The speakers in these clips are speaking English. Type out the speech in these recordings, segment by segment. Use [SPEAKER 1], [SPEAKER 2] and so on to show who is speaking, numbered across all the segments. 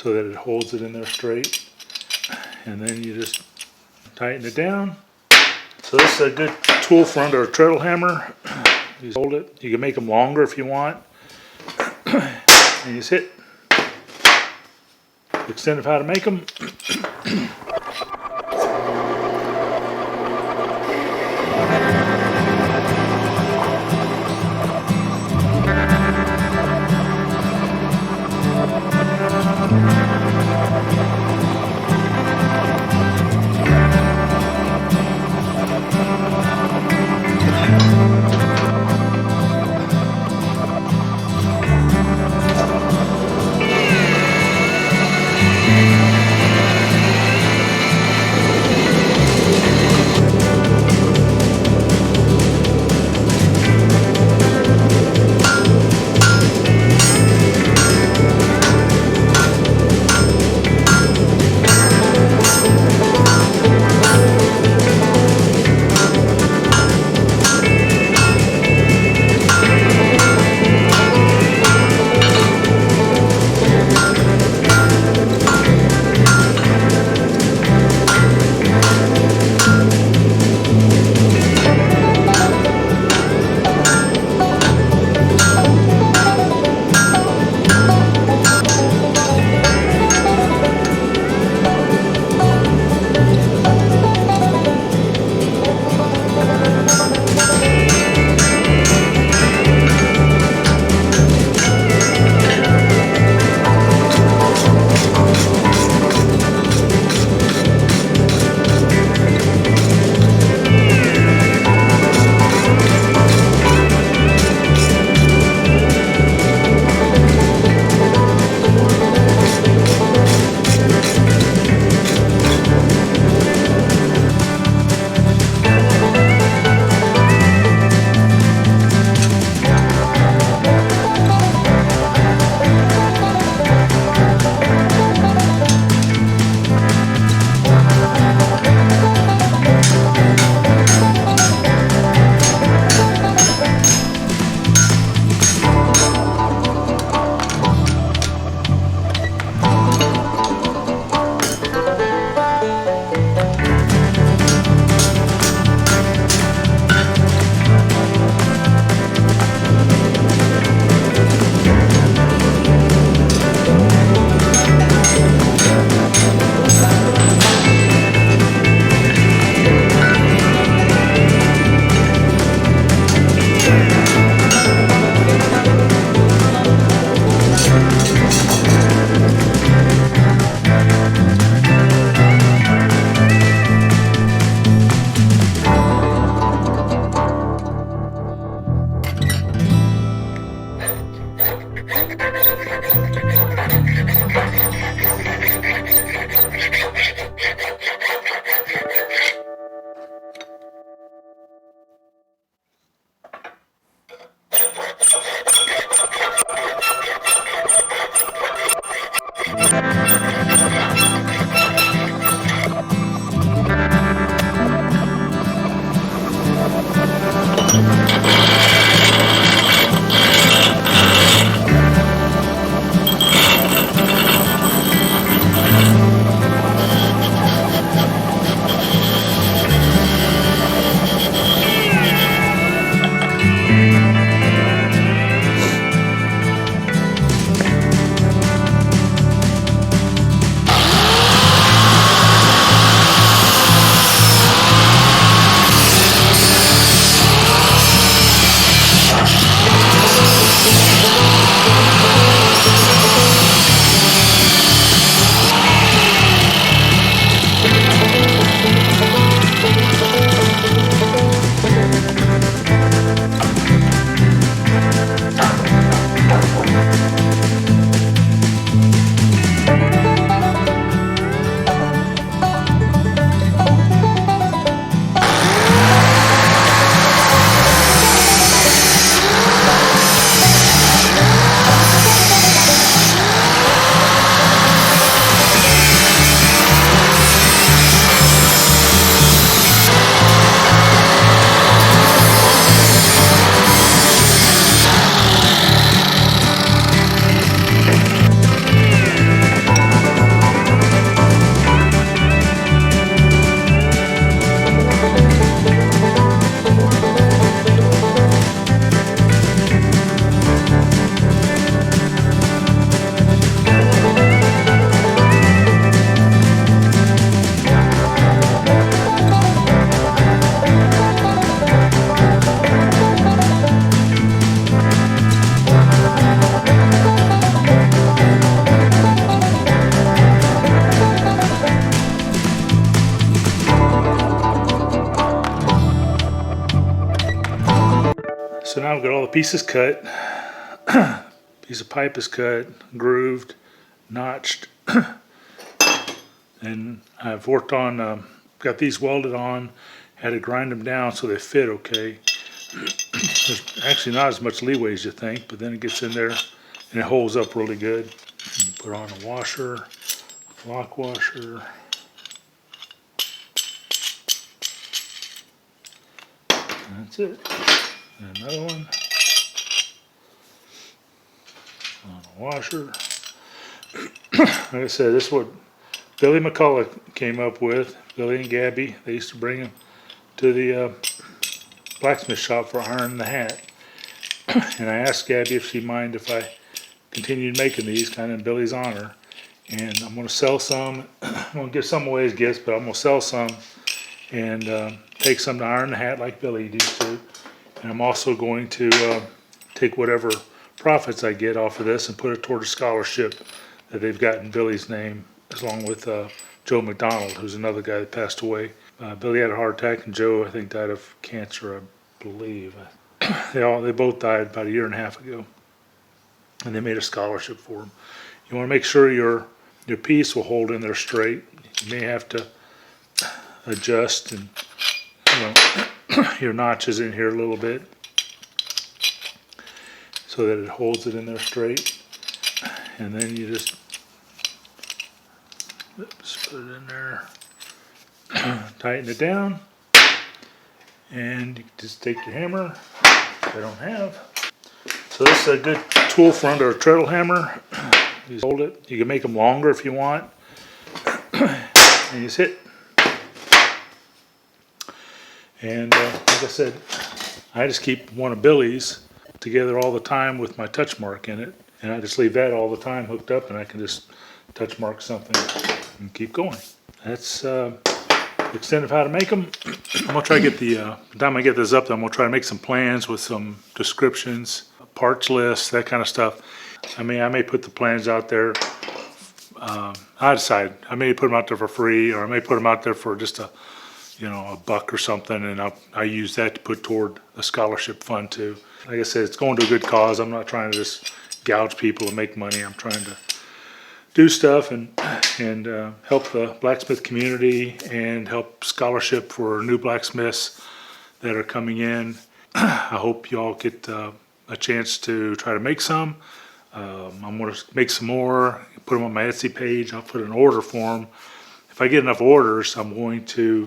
[SPEAKER 1] so that it holds it in there straight. And then you just tighten it down. So this is a good tool for under a treadle hammer. You hold it. You can make them longer if you want. And you just hit the extent of how to make them. the piece is cut. Piece of pipe is cut, grooved, notched, and I've worked on, got these welded on, had to grind them down so they fit okay. There's actually not as much leeway as you think, but then it gets in there and it holds up really good. Put on a washer, lock washer. That's it. And another one. On a washer. Like I said, this is what Billy McCullough came up with. Billy and Gabby, they used to bring them to the blacksmith shop for ironing the hat. And I asked Gabby if she'd mind if I continued making these, kind of in Billy's honor. And I'm going to sell some. I'm going to give some away as gifts, but I'm going to sell some and take some to iron the hat like Billy used to. And I'm also going to take whatever profits I get off of this and put it toward a scholarship that they've got in Billy's name, along with Joe McDonald, who's another guy that passed away. Billy had a heart attack, and Joe, I think, died of cancer, I believe. They both died about a year and a half ago, and they made a scholarship for them. You want to make sure your piece will hold in there straight. You may have to adjust and your notches in here a little bit so that it holds it in there straight. And then you just put it in there, tighten it down, and you can just take your hammer, which I don't have. So this is a good tool for under a treadle hammer. You just hold it. You can make them longer if you want, and you just hit. And like I said, I just keep one of Billy's together all the time with my touch mark in it, and I just leave that all the time hooked up, and I can just touch mark something and keep going. That's the extent of how to make them. I'm gonna try to get the time I get this up, I'm gonna try to make some plans with some descriptions, parts lists, that kind of stuff. I may put the plans out there. I decide. I may put them out there for free, or I may put them out there for just a $1 or something, and I use that to put toward a scholarship fund too. Like I said, it's going to a good cause. I'm not trying to just gouge people and make money. I'm trying to do stuff and help the blacksmith community and help scholarship for new blacksmiths that are coming in. I hope you all get a chance to try to make some. I'm going to make some more, put them on my Etsy page. I'll put an order form. If I get enough orders, I'm going to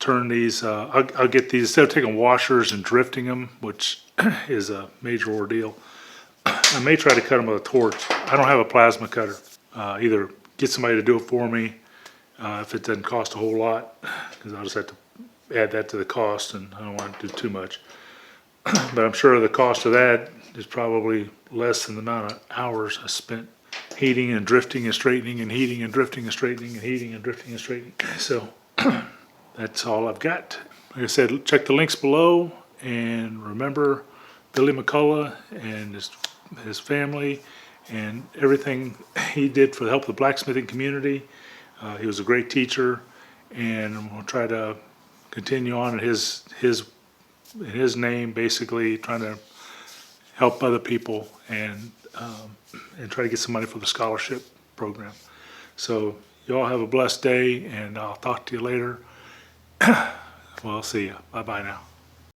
[SPEAKER 1] turn these, I'll get these, instead of taking washers and drifting them, which is a major ordeal, I may try to cut them with a torch. I don't have a plasma cutter. Either get somebody to do it for me if it doesn't cost a whole lot, because I'll just have to add that to the cost, and I don't want to do too much. But I'm sure the cost of that is probably less than the amount of hours I spent heating and drifting and straightening and heating and drifting and straightening and heating and drifting and straightening. So that's all I've got. Like I said, check the links below, and remember Billy McCullough and his family and everything he did for the help of the blacksmithing community. He was a great teacher, and we'll try to continue on in his name, basically trying to help other people and try to get some money for the scholarship program. So you all have a blessed day, and I'll talk to you later. Well, see ya. Bye-bye now.